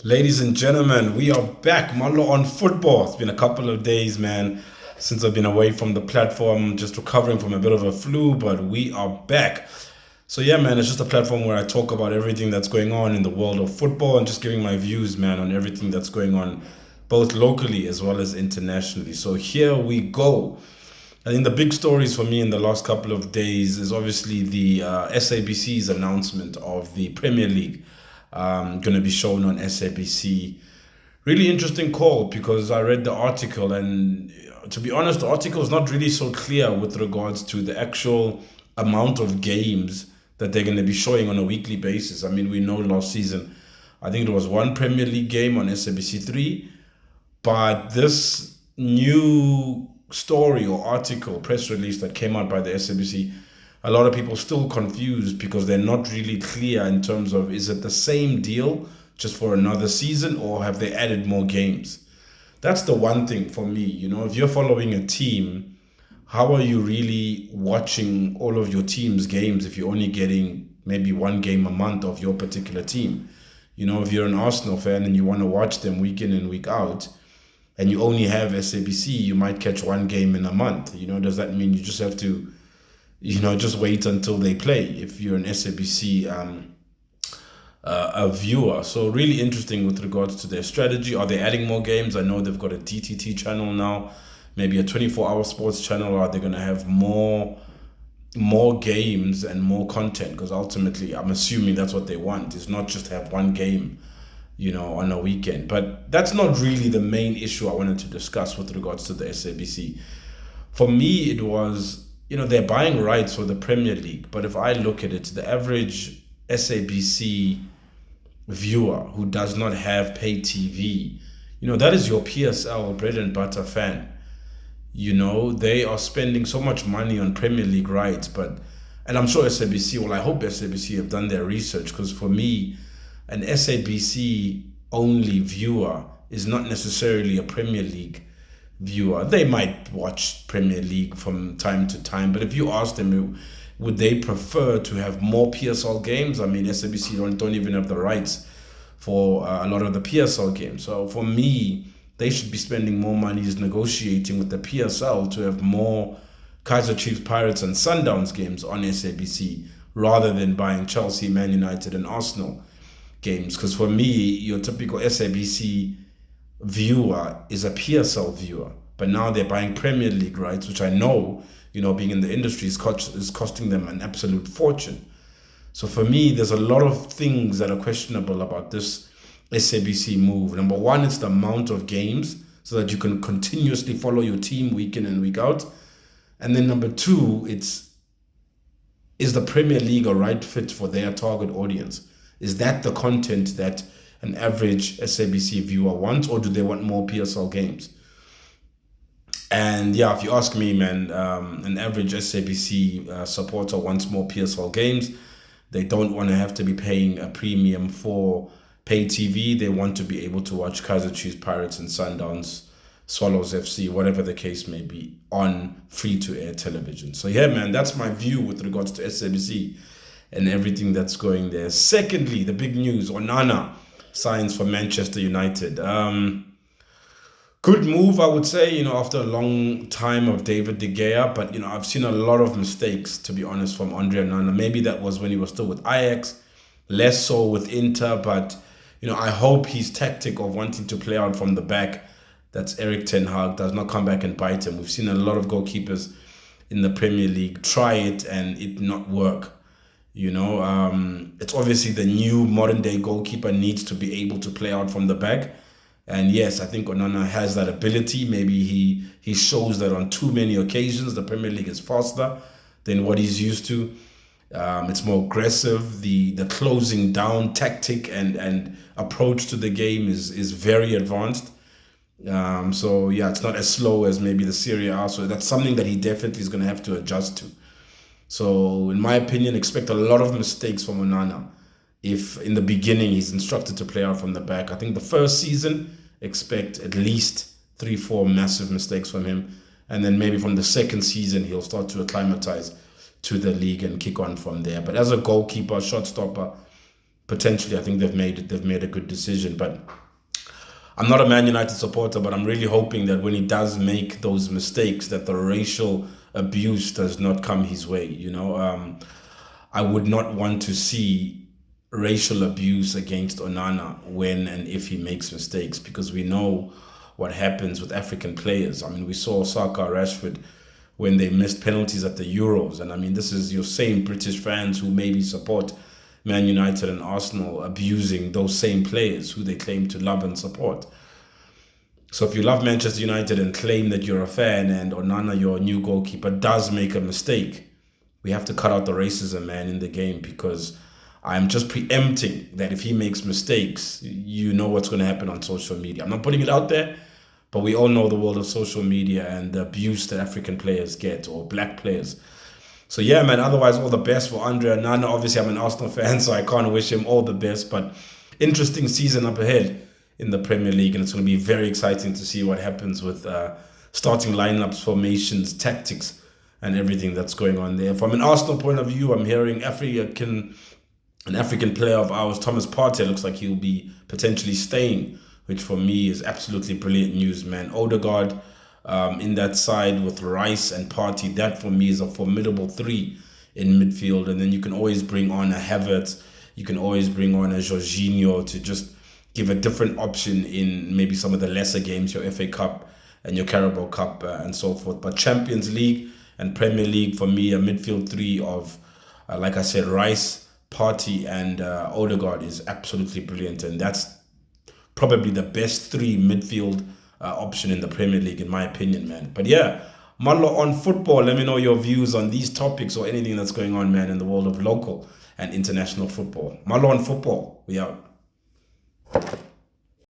Ladies and gentlemen, we are back, Malo, on football. It's been a couple of days, man, since I've been away from the platform, just recovering from a bit of a flu, but we are back. So, yeah, man, it's just a platform where I talk about everything that's going on in the world of football and just giving my views, man, on everything that's going on, both locally as well as internationally. So, here we go. I think the big stories for me in the last couple of days is obviously the SABC's announcement of the Premier League going to be shown on SABC. Really interesting call because I read the article, and to be honest, the article is not really so clear with regards to the actual amount of games that they're going to be showing on a weekly basis. I mean, we know last season, I think it was one Premier League game on SABC 3, but this new story or article, press release that came out by the SABC, a lot of people still confused because they're not really clear in terms of, is it the same deal just for another season, or have they added more games? That's the one thing for me. If you're following a team, how are you really watching all of your team's games if you're only getting maybe one game a month of your particular team? If you're an Arsenal fan and you want to watch them week in and week out, and you only have SABC, you might catch one game in a month. Does that mean you just have to, just wait until they play if you're an SABC a viewer? So really interesting with regards to their strategy. Are they adding more games? I know they've got a DTT channel now, maybe a 24-hour sports channel. Are they going to have more games and more content? Because ultimately, I'm assuming that's what they want, is not just have one game on a weekend. But that's not really the main issue I wanted to discuss with regards to the SABC. For me, it was, they're buying rights for the Premier League. But if I look at it, the average SABC viewer who does not have pay TV, that is your PSL bread and butter fan. They are spending so much money on Premier League rights, and I'm sure SABC, well, I hope SABC have done their research, because for me, an SABC only viewer is not necessarily a Premier League viewer. They might watch Premier League from time to time, but if you ask them, would they prefer to have more PSL games? I mean, SABC don't even have the rights for a lot of the PSL games. So for me, they should be spending more money just negotiating with the PSL to have more Kaizer Chiefs, Pirates, and Sundowns games on SABC, rather than buying Chelsea, Man United, and Arsenal games. Because for me, your typical SABC viewer is a PSL viewer, but now they're buying Premier League rights, which I know, being in the industry, is costing them an absolute fortune. So for me, there's a lot of things that are questionable about this SABC move. Number one, it's the amount of games, so that you can continuously follow your team week in and week out. And then number two, is the Premier League a right fit for their target audience? Is that the content that an average SABC viewer wants, or do they want more PSL games? And yeah, if you ask me, man, an average SABC supporter wants more PSL games. They don't want to have to be paying a premium for pay TV. They want to be able to watch Kaizer Chiefs, Pirates, and Sundowns, Swallows FC, whatever the case may be, on free-to-air television. So yeah, man, that's my view with regards to SABC and everything that's going there. Secondly, the big news: Onana signs for Manchester United. Good move, I would say, after a long time of David De Gea. But, I've seen a lot of mistakes, to be honest, from Andre Onana. Maybe that was when he was still with Ajax, less so with Inter. But, I hope his tactic of wanting to play out from the back, that's Eric Ten Hag, does not come back and bite him. We've seen a lot of goalkeepers in the Premier League try it and it not work. It's obviously the new modern day goalkeeper needs to be able to play out from the back. And yes, I think Onana has that ability. Maybe he shows that on too many occasions. The Premier League is faster than what he's used to. It's more aggressive. The closing down tactic and approach to the game is very advanced. So yeah, it's not as slow as maybe the Serie A. So that's something that he definitely is going to have to adjust to. So in my opinion, expect a lot of mistakes from Onana if in the beginning he's instructed to play out from the back. I think the first season, expect at least 3-4 massive mistakes from him. And then maybe from the second season, he'll start to acclimatize to the league and kick on from there. But as a goalkeeper, shot stopper, potentially I think they've made a good decision. But I'm not a Man United supporter, but I'm really hoping that when he does make those mistakes, that the racial abuse does not come his way. I would not want to see racial abuse against Onana when and if he makes mistakes, because we know what happens with African players. I mean, we saw Saka, Rashford, when they missed penalties at the Euros. And I mean, this is your same British fans who maybe support Man United and Arsenal abusing those same players who they claim to love and support. So if you love Manchester United and claim that you're a fan, and Onana, your new goalkeeper, does make a mistake, we have to cut out the racism, man, in the game, because I'm just preempting that if he makes mistakes, you know what's going to happen on social media. I'm not putting it out there, but we all know the world of social media and the abuse that African players get, or black players. So yeah, man, otherwise all the best for Andre Onana. Obviously, I'm an Arsenal fan, so I can't wish him all the best, but interesting season up ahead in the Premier League, and it's going to be very exciting to see what happens with starting lineups, formations, tactics, and everything that's going on there. From an Arsenal point of view, I'm hearing an African player of ours, Thomas Partey, looks like he'll be potentially staying, which for me is absolutely brilliant news, man. Odegaard in that side with Rice and Partey, that for me is a formidable three in midfield. And then you can always bring on a Havertz, you can always bring on a Jorginho to just give a different option in maybe some of the lesser games, your FA Cup and your Carabao Cup and so forth. But Champions League and Premier League, for me, a midfield three of, like I said, Rice, Partey, and Odegaard is absolutely brilliant. And that's probably the best three midfield option in the Premier League, in my opinion, man. But yeah, Malo on football. Let me know your views on these topics or anything that's going on, man, in the world of local and international football. Malo on football. We out.